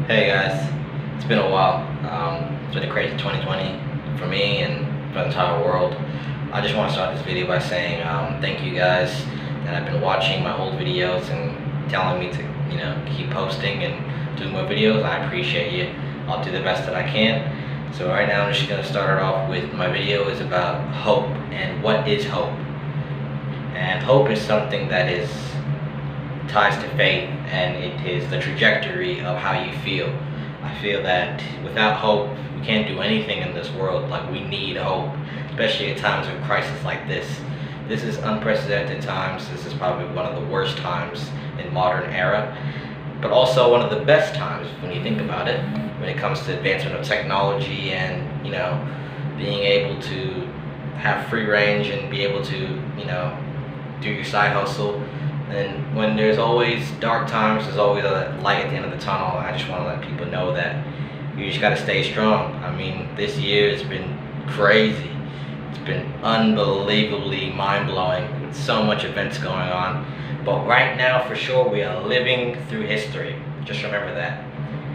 Hey guys, it's been a while. It's been a crazy 2020 for me and for the entire world. I just want to start this video by saying thank you guys that have been watching my old videos and telling me to, keep posting and do more videos. I appreciate you. I'll do the best that I can. So right now I'm just gonna start it off with my video is about hope and what is hope. And hope is something that is ties to faith, and it is the trajectory of how you feel. I feel that without hope, we can't do anything in this world. Like, we need hope, especially at times of crisis like this. This is unprecedented times. This is probably one of the worst times in modern era, but also one of the best times when you think about it, when it comes to advancement of technology and, being able to have free range and be able to, do your side hustle. And when there's always dark times, there's always a light at the end of the tunnel. I just want to let people know that you just got to stay strong. I mean, this year has been crazy. It's been unbelievably mind-blowing with so much events going on. But right now, for sure, we are living through history. Just remember that.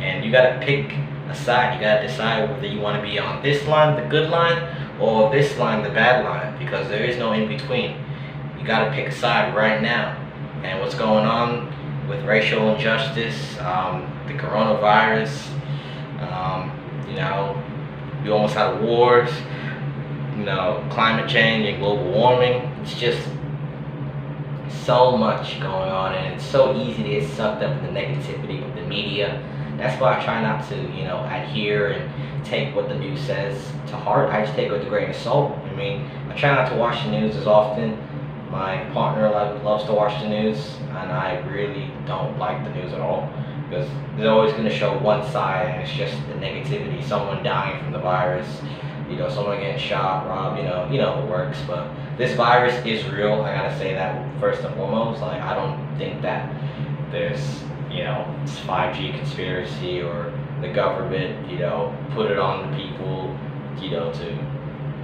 And you got to pick a side. You got to decide whether you want to be on this line, the good line, or this line, the bad line, because there is no in-between. You got to pick a side right now. And what's going on with racial injustice, the coronavirus, we almost had wars, climate change and global warming. It's just so much going on, and it's so easy to get sucked up in the negativity with the media. That's why I try not to, adhere and take what the news says to heart. I just take it with a grain of salt. I mean, I try not to watch the news as often. My partner loves to watch the news, and I really don't like the news at all, because they're always going to show one side, and it's just the negativity. Someone dying from the virus, someone getting shot, robbed, it works. But this virus is real. I gotta say that first and foremost. Like, I don't think that there's, it's 5G conspiracy or the government, put it on the people, to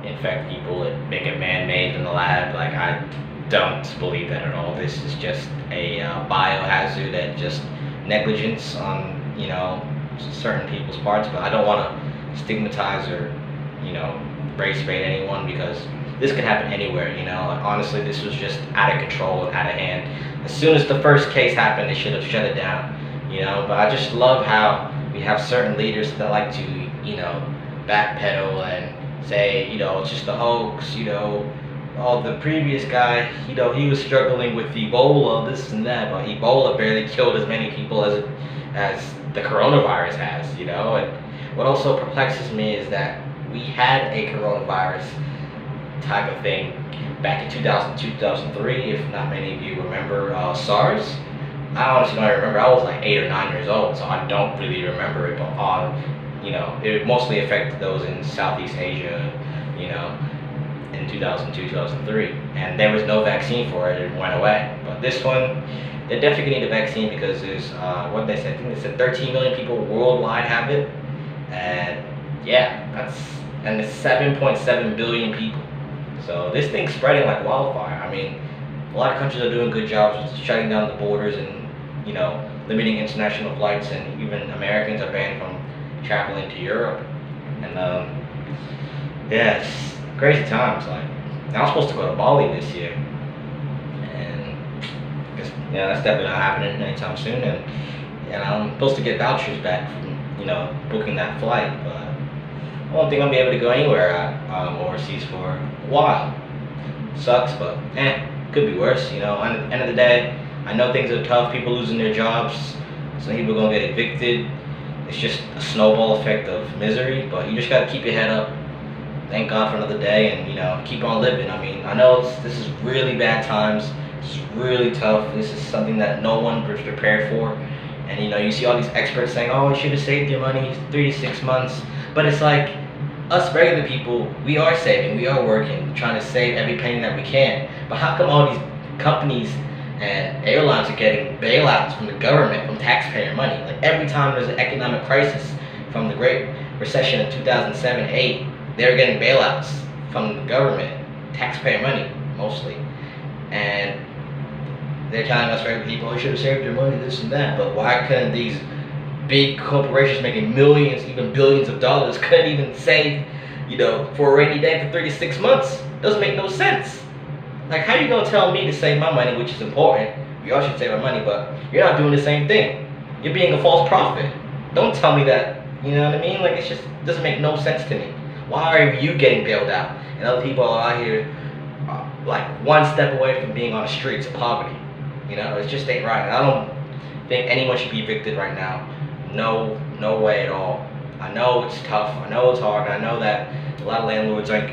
infect people and make it man-made in the lab. Like, I don't believe that at all. This is just a biohazard and just negligence on, certain people's parts. But I don't want to stigmatize or, race bait anyone, because this could happen anywhere. Honestly, this was just out of control and out of hand. As soon as the first case happened, they should have shut it down. But I just love how we have certain leaders that like to, backpedal and say, it's just a hoax, oh, the previous guy, he was struggling with Ebola, this and that, but Ebola barely killed as many people as the coronavirus has, And what also perplexes me is that we had a coronavirus type of thing back in 2002, 2003, if not many of you remember SARS. I honestly don't remember. I was like 8 or 9 years old, so I don't really remember it, but it mostly affected those in Southeast Asia, in 2002, 2003. And there was no vaccine for it. It went away. But this one, they definitely need a vaccine, because there's, what they said, I think they said 13 million people worldwide have it. And yeah, and it's 7.7 billion people. So this thing's spreading like wildfire. I mean, a lot of countries are doing good jobs with shutting down the borders and, limiting international flights, and even Americans are banned from traveling to Europe. And yeah, it's crazy times. Like, now I'm supposed to go to Bali this year, and I guess, that's definitely not happening anytime soon. And I'm supposed to get vouchers back from booking that flight, but I don't think I'll be able to go anywhere overseas for a while. Sucks, but could be worse. At the end of the day, I know things are tough. People losing their jobs, some people are gonna get evicted. It's just a snowball effect of misery. But you just gotta keep your head up. Thank God for another day, and keep on living. I mean, I know this is really bad times. This is really tough. This is something that no one was prepared for. And you see all these experts saying, "Oh, you should have saved your money 3 to 6 months." But it's like, us regular people, we are saving, we are working, trying to save every penny that we can. But how come all these companies and airlines are getting bailouts from the government, from taxpayer money? Like, every time there's an economic crisis, from the Great Recession of 2007-8, they're getting bailouts from the government, taxpayer money mostly. And they're telling us, regular people, you should have saved your money, this and that. But why couldn't these big corporations making millions, even billions of dollars, couldn't even save, for a rainy day for 36 months. Doesn't make no sense. Like, how you gonna tell me to save my money, which is important? We all should save our money, but you're not doing the same thing. You're being a false prophet. Don't tell me that, you know what I mean? Like, it just doesn't make no sense to me. Why are you getting bailed out? And other people are out here, like, one step away from being on the streets of poverty. It just ain't right. And I don't think anyone should be evicted right now. No way at all. I know it's tough. I know it's hard. And I know that a lot of landlords aren't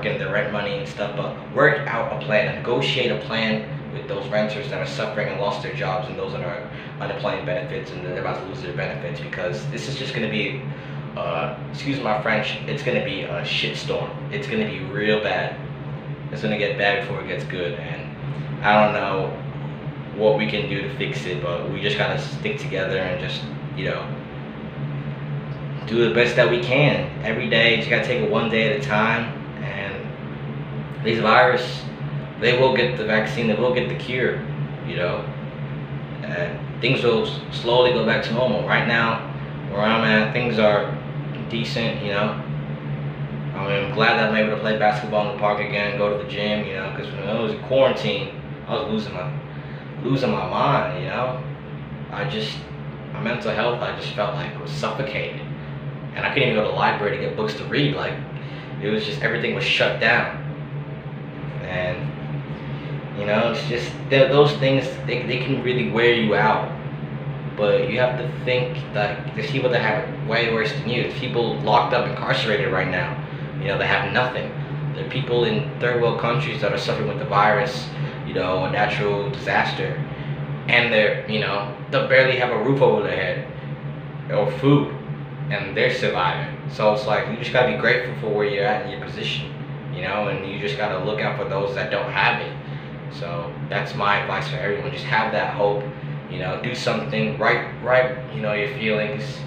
getting their rent money and stuff, but work out a plan and negotiate a plan with those renters that are suffering and lost their jobs, and those that are unemployment benefits and they're about to lose their benefits, because this is just going to be, excuse my French, it's going to be a shitstorm. It's going to be real bad. It's going to get bad before it gets good, and I don't know what we can do to fix it, but we just got to stick together and just, do the best that we can every day. Just got to take it one day at a time, and these virus, they will get the vaccine, they will get the cure, and things will slowly go back to normal. Right now, where I'm at, things are decent, I'm glad that I'm able to play basketball in the park again, go to the gym, because when I was in quarantine, I was losing my mind, my mental health, I just felt like was suffocated. And I couldn't even go to the library to get books to read. Like, it was just, everything was shut down. And, it's just, those things, they can really wear you out. But you have to think that there's people that have it way worse than you. There's people locked up, incarcerated right now. They have nothing. There are people in third world countries that are suffering with the virus, a natural disaster. And they'll barely have a roof over their head or food. And they're surviving. So it's like, you just gotta be grateful for where you're at in your position, and you just gotta look out for those that don't have it. So that's my advice for everyone. Just have that hope, do something, write, your feelings,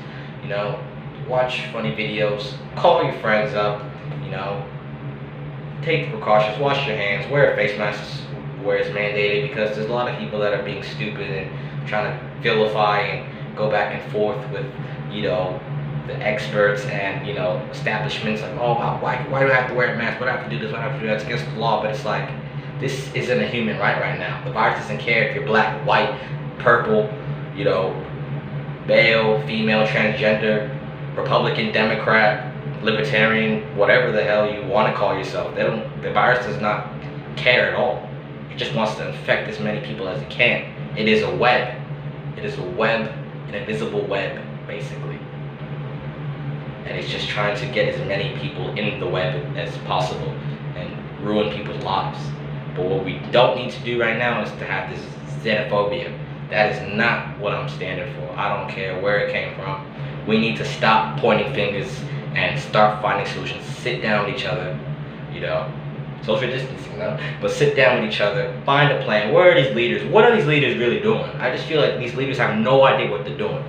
watch funny videos, call your friends up, take the precautions, wash your hands, wear a face mask where it's mandated, because there's a lot of people that are being stupid and trying to vilify and go back and forth with, the experts and establishments, like, oh, why do I have to wear a mask? Why do I have to do this? Why do I have to do that? It's against the law. But it's like, this isn't a human right now. The virus doesn't care if you're black, white, purple, male, female, transgender, Republican, Democrat, Libertarian, whatever the hell you want to call yourself. The virus does not care at all. It just wants to infect as many people as it can. It is a web. It is a web, an invisible web, basically. And it's just trying to get as many people in the web as possible and ruin people's lives. But what we don't need to do right now is to have this xenophobia. That is not what I'm standing for. I don't care where it came from. We need to stop pointing fingers and start finding solutions. Sit down with each other, social distancing, but sit down with each other, find a plan. Where are these leaders? What are these leaders really doing? I just feel like these leaders have no idea what they're doing.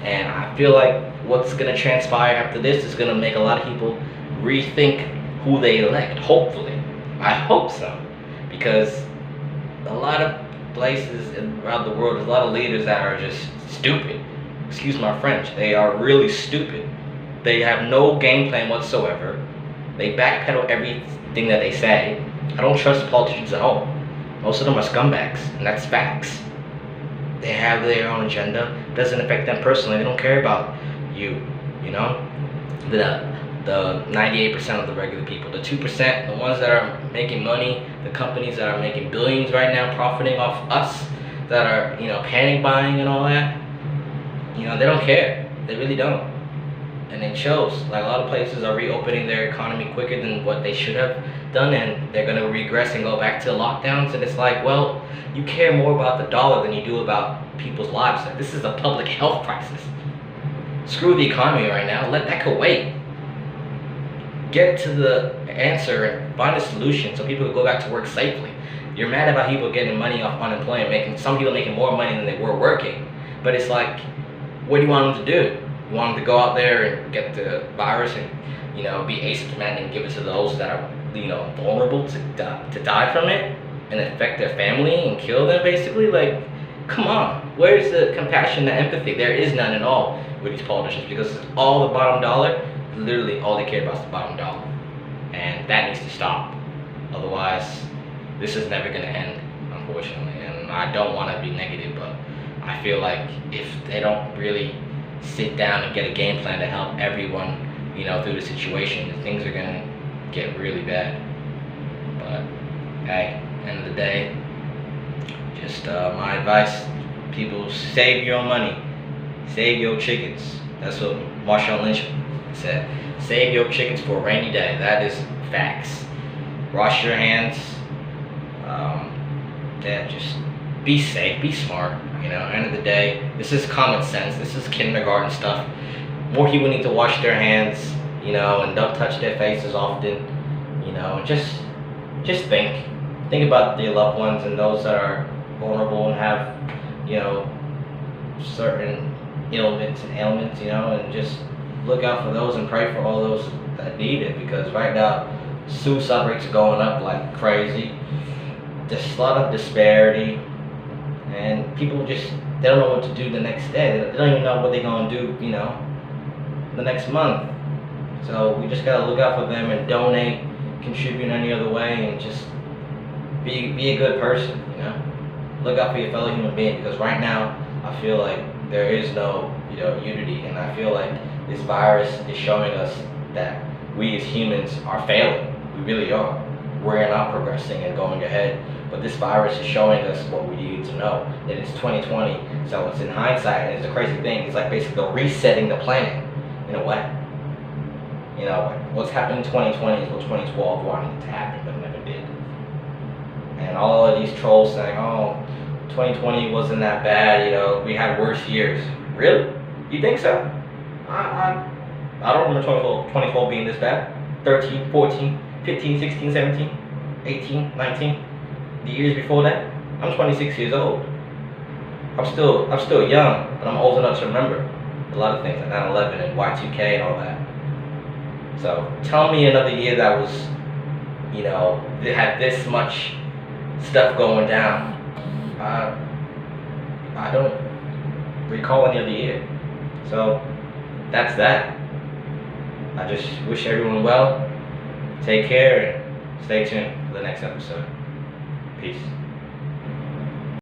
And I feel like what's going to transpire after this is going to make a lot of people rethink who they elect, hopefully. I hope so. Because a lot of places around the world, there's a lot of leaders that are just stupid. Excuse my French. They are really stupid. They have no game plan whatsoever. They backpedal everything that they say. I don't trust politicians at all. Most of them are scumbags, and that's facts. They have their own agenda. It doesn't affect them personally. They don't care about you, The 98% of the regular people. The 2%, the ones that are making money, the companies that are making billions right now, profiting off us, that are, panic buying and all that, they don't care. They really don't. And it shows. Like, a lot of places are reopening their economy quicker than what they should have done, and they're going to regress and go back to lockdowns. And it's like, well, you care more about the dollar than you do about people's lives. Like, this is a public health crisis. Screw the economy right now. Let that go wait. Get to the answer and find a solution so people can go back to work safely. You're mad about people getting money off unemployment, some people making more money than they were working. But it's like, what do you want them to do? You want them to go out there and get the virus and, be asymptomatic and give it to those that are, vulnerable to die from it and affect their family and kill them, basically? Like, come on. Where's the compassion, the empathy? There is none at all with these politicians because it's all the bottom dollar. Literally, all they care about is the bottom dollar, and that needs to stop. Otherwise, this is never gonna end, unfortunately. And I don't want to be negative, but I feel like if they don't really sit down and get a game plan to help everyone, through the situation, things are gonna get really bad. But hey, end of the day, just my advice: people, save your money, save your chickens. That's what Marshawn Lynch said. Save your chickens for a rainy day. That is facts. Wash your hands. Just be safe, be smart. End of the day, this is common sense. This is kindergarten stuff. More people need to wash their hands, and don't touch their faces often. Just think about your loved ones and those that are vulnerable and have, certain ailments, and just look out for those and pray for all those that need it, because right now suicide rates are going up like crazy. There's a lot of disparity, and people they don't know what to do the next day. They don't even know what they're gonna do, the next month. So we just gotta look out for them and donate, contribute in any other way, and just be a good person. Look out for your fellow human being, because right now I feel like there is no unity, and I feel like this virus is showing us that we as humans are failing. We really are. We're not progressing and going ahead. But this virus is showing us what we need to know. That it's 2020, so it's in hindsight, and it's a crazy thing. It's like basically resetting the planet in a way. What's happened in 2020 is what 2012 wanted to happen, but never did. And all of these trolls saying, oh, 2020 wasn't that bad, we had worse years. Really? You think so? I don't remember 2012 being this bad. 13, 14, 15, 16, 17, 18, 19. The years before that, I'm 26 years old. I'm still young, but I'm old enough to remember a lot of things like 9/11 and Y2K and all that. So tell me another year that was, that had this much stuff going down. I don't recall any other year. So that's that. I just wish everyone well. Take care and stay tuned for the next episode. Peace.